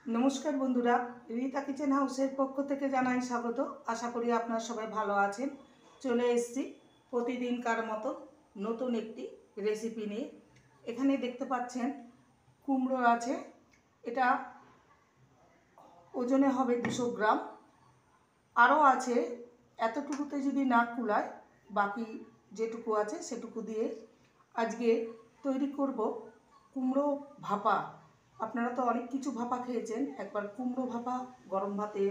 नमस्कार बंधुरा रीता किचेन हाउसের পক্ষ থেকে জানাই স্বাগত। আশা করি আপনারা সবাই ভালো আছেন। চলে এসেছি প্রতিদিনকার মতো নতুন একটি রেসিপি নিয়ে। এখানে দেখতে পাচ্ছেন কুমড়ো আছে, এটা ওজনে হবে 200 গ্রাম। আরও আছে, এতটুকুতে যদি না কুলায় বাকি যেটুকু আছে সেটুকু দিয়ে আজকে তৈরি করব কুমড়ো ভাপা। আপনারা তো অনেক কিছু ভাপা খেয়েছেন, একবার কুমড়ো ভাপা গরম ভাতে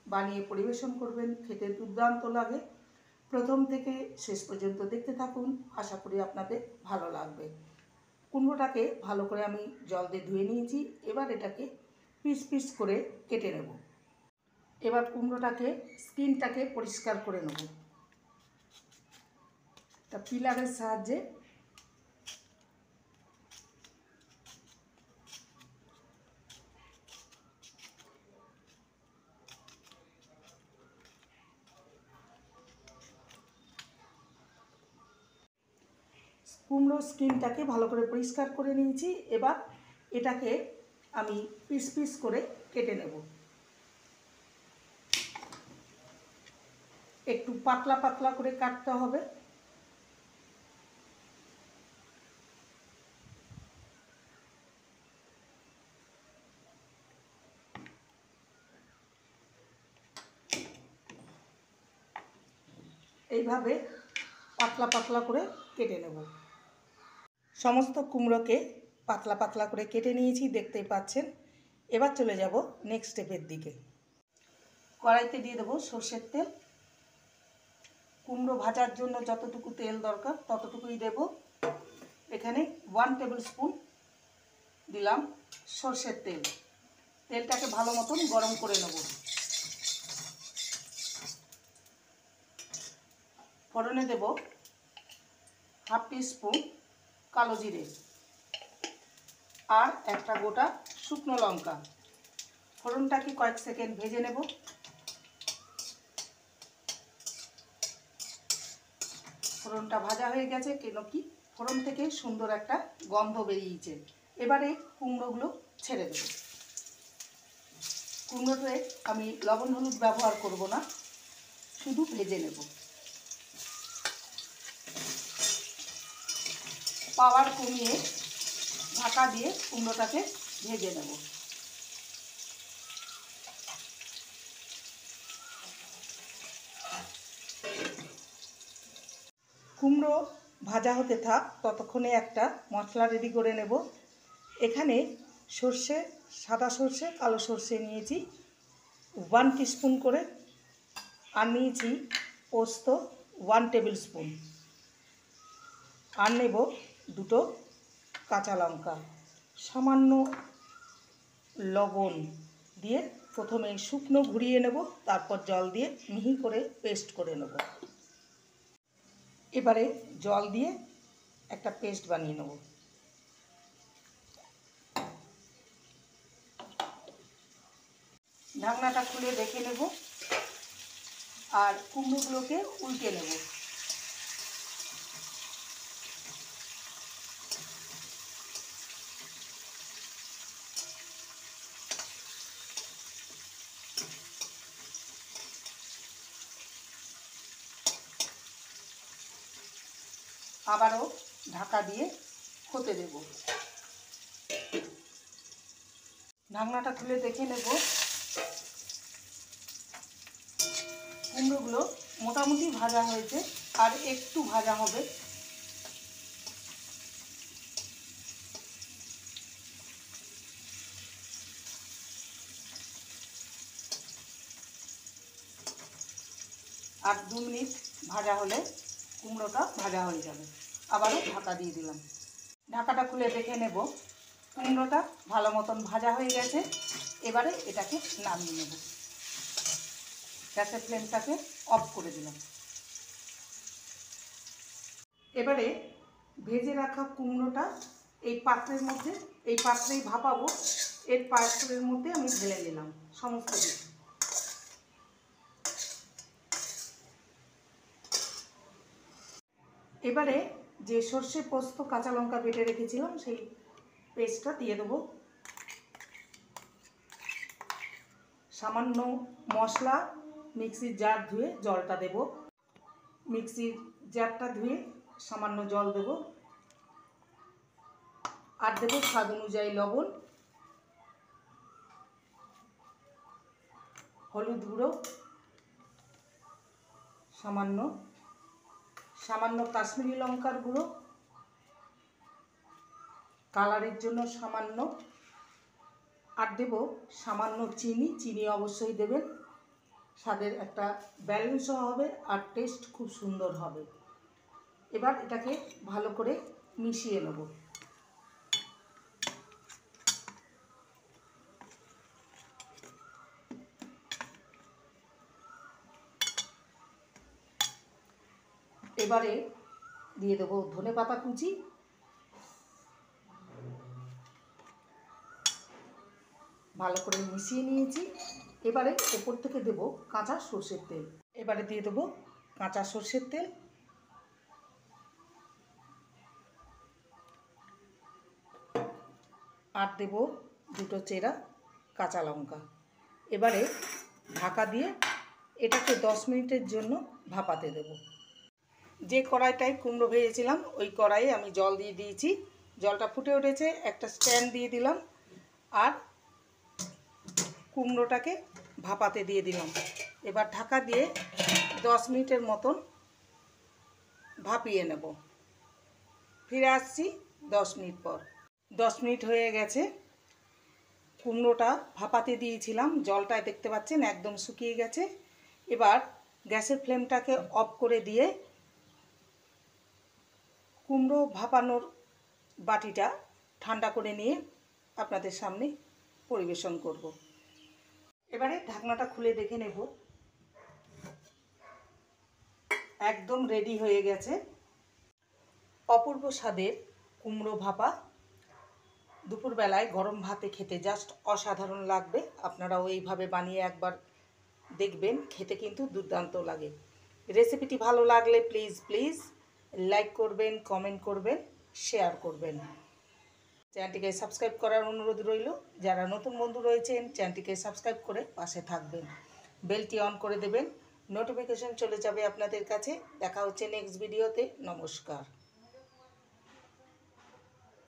বানিয়ে পরিবেশন করবেন, খেতে দুর্দান্ত লাগে। প্রথম থেকে শেষ পর্যন্ত দেখতে থাকুন, আশা করি আপনাদের ভালো লাগবে। কুমড়োটাকে ভালো করে আমি জল দিয়ে ধুয়ে নিয়েছি, এবার এটাকে পিস পিস করে কেটে নেব। এবার কুমড়োটাকে স্কিনটাকে পরিষ্কার করে নেব। তা পিলারের সাহায্যে কুমড়ো স্কিনটাকে ভালো করে পরিষ্কার করে নিয়েছি। এবার এটাকে আমি পিস পিস করে কেটে নেব। একটু পাতলা পাতলা করে কাটতে হবে। এইভাবে পাতলা পাতলা করে কেটে নেব। সমস্ত কুমড়োকে পাতলা পাতলা করে কেটে নিয়েছি, দেখতেই পাচ্ছেন। এবার চলে যাব নেক্সট স্টেপের দিকে। কড়াইতে দিয়ে দেবো সর্ষের তেল। কুমড়ো ভাজার জন্য যতটুকু তেল দরকার ততটুকুই দেব। এখানে 1 টেবিল স্পুন দিলাম সর্ষের তেল। তেলটাকে ভালো মতন গরম করে নেব। ফোড়নে দেব হাফ টিস্পুন কালো জিরে আর একটা গোটা শুকনো লঙ্কা। ফোড়নটাকে কয়েক সেকেন্ড ভেজে নেব। ফোড়নটা ভাজা হয়ে গেছে, কেন কি ফোড়ন থেকে সুন্দর একটা গন্ধ বেরিয়েছে। এবারে কুমড়োগুলো ছেড়ে দেব। কুমড়োতে আমি লবণ হলুদ ব্যবহার করব না, শুধু ভেজে নেব। পাওয়ার কমিয়ে ঢাকা দিয়ে কুমড়োটাকে ভেজে নেব। কুমড়ো ভাজা হতে থাক, ততক্ষণে একটা মশলা রেডি করে নেব। এখানে সর্ষে, সাদা সর্ষে, কালো সর্ষে নিয়েছি 1 টিস্পুন করে, আর নিয়েছি পোস্ত 1 টেবিল স্পুন, আর নেব 2টো কাঁচা লঙ্কা। সামান্য লবণ দিয়ে প্রথমে শুকনো ঘুরিয়ে নেব, তারপর জল দিয়ে মিহি করে পেস্ট করে নেব। এবারে জল দিয়ে একটা পেস্ট বানিয়ে নেব। ঢাকনাটা খুলে দেখে নেব আর কুমড়োগুলোকে উল্টে নেব। আবারও ঢাকা দিয়ে হতে দেব। ঢাকনাটা খুলে দেখে নেব কুমড়োগুলো মোটামুটি ভাজা হয়েছে, আর একটু ভাজা হবে। আর 2 মিনিট ভাজা হলে কুমড়োটা ভাজা হয়ে যাবে। আবারও ঢাকা দিয়ে দিলাম। ঢাকাটা খুলে দেখে নেব কুমড়োটা ভালো মতন ভাজা হয়ে গেছে। এবারে এটাকে নামিয়ে নেব। গ্যাসের ফ্লেমটাকে অফ করে দিলাম। এবারে ভেজে রাখা কুমড়োটা এই পাত্রের মধ্যে, এই পাত্রেই ভাপাবো, এর পাত্রের মধ্যে আমি ঢেলে নিলাম সমস্ত কিছু। এবারে যে সর্ষে পোস্ত কাঁচা লঙ্কা বেটে রেখেছিলাম সেই পেস্টটা দিয়ে দেবো। সামান্য মশলা, মিক্সির জার ধুয়ে জলটা দেব, মিক্সির জারটা ধুয়ে সামান্য জল দেব, আর দেব স্বাদ অনুযায়ী লবণ, হলুদ গুঁড়ো সামান্য, সামান্য কাশ্মীরি লঙ্কার গুঁড়ো, কালারের জন্য সামান্য, আর দেব সামান্য চিনি। চিনি অবশ্যই দেবেন, স্বাদের একটা ব্যালেন্সও হবে আর টেস্ট খুব সুন্দর হবে। এবার এটাকে ভালো করে মিশিয়ে নেব। এবারে দিয়ে দেবো ধনেপাতা কুচি, ভালো করে মিশিয়ে নিয়েছি। এবারে ওপর থেকে দেব কাঁচা সর্ষের তেল। এবারে দিয়ে দেবো কাঁচা সর্ষের তেল, আর দেব দুটো চেরা কাঁচা লঙ্কা। এবারে ঢাকা দিয়ে এটাকে 10 মিনিটের জন্য ভাপাতে দেব। যে কড়াইটায় কুমড়ো ভেজেছিলাম ওই কড়াইয়ে আমি জল দিয়ে দিয়েছি, জলটা ফুটে উঠেছে, একটা স্ট্যান্ড দিয়ে দিলাম আর কুমড়োটাকে ভাপাতে দিয়ে দিলাম। এবার ঢাকা দিয়ে 10 মিনিটের মতন ভাপিয়ে নেব। ফিরে আসছি 10 মিনিট পর। 10 মিনিট হয়ে গেছে, কুমড়োটা ভাপাতে দিয়েছিলাম, জলটায় দেখতে পাচ্ছেন একদম শুকিয়ে গেছে। এবার গ্যাসের ফ্লেমটাকে অফ করে দিয়ে কুমড়ো ভাপানোর বাটিটা ঠান্ডা করে নিয়ে আপনাদের সামনে পরিবেশন করব। এবারে ঢাকনাটা খুলে দেখে নেব, একদম রেডি হয়ে গেছে অপূর্ব স্বাদের কুমড়ো ভাপা। দুপুরবেলায় গরম ভাতে খেতে জাস্ট অসাধারণ লাগবে। আপনারাও এইভাবে বানিয়ে একবার দেখবেন, খেতে কিন্তু দুর্দান্ত লাগে। রেসিপিটি ভালো লাগলে প্লিজ লাইক করবেন, কমেন্ট করবেন, শেয়ার করবেন। চ্যানেলটিকে সাবস্ক্রাইব করার অনুরোধ রইল। যারা নতুন বন্ধু রয়েছেন চ্যানেলটিকে সাবস্ক্রাইব করে পাশে থাকবেন, বেলটি অন করে দেবেন, নোটিফিকেশন চলে যাবে আপনাদের কাছে। দেখা হচ্ছে নেক্সট ভিডিওতে। নমস্কার।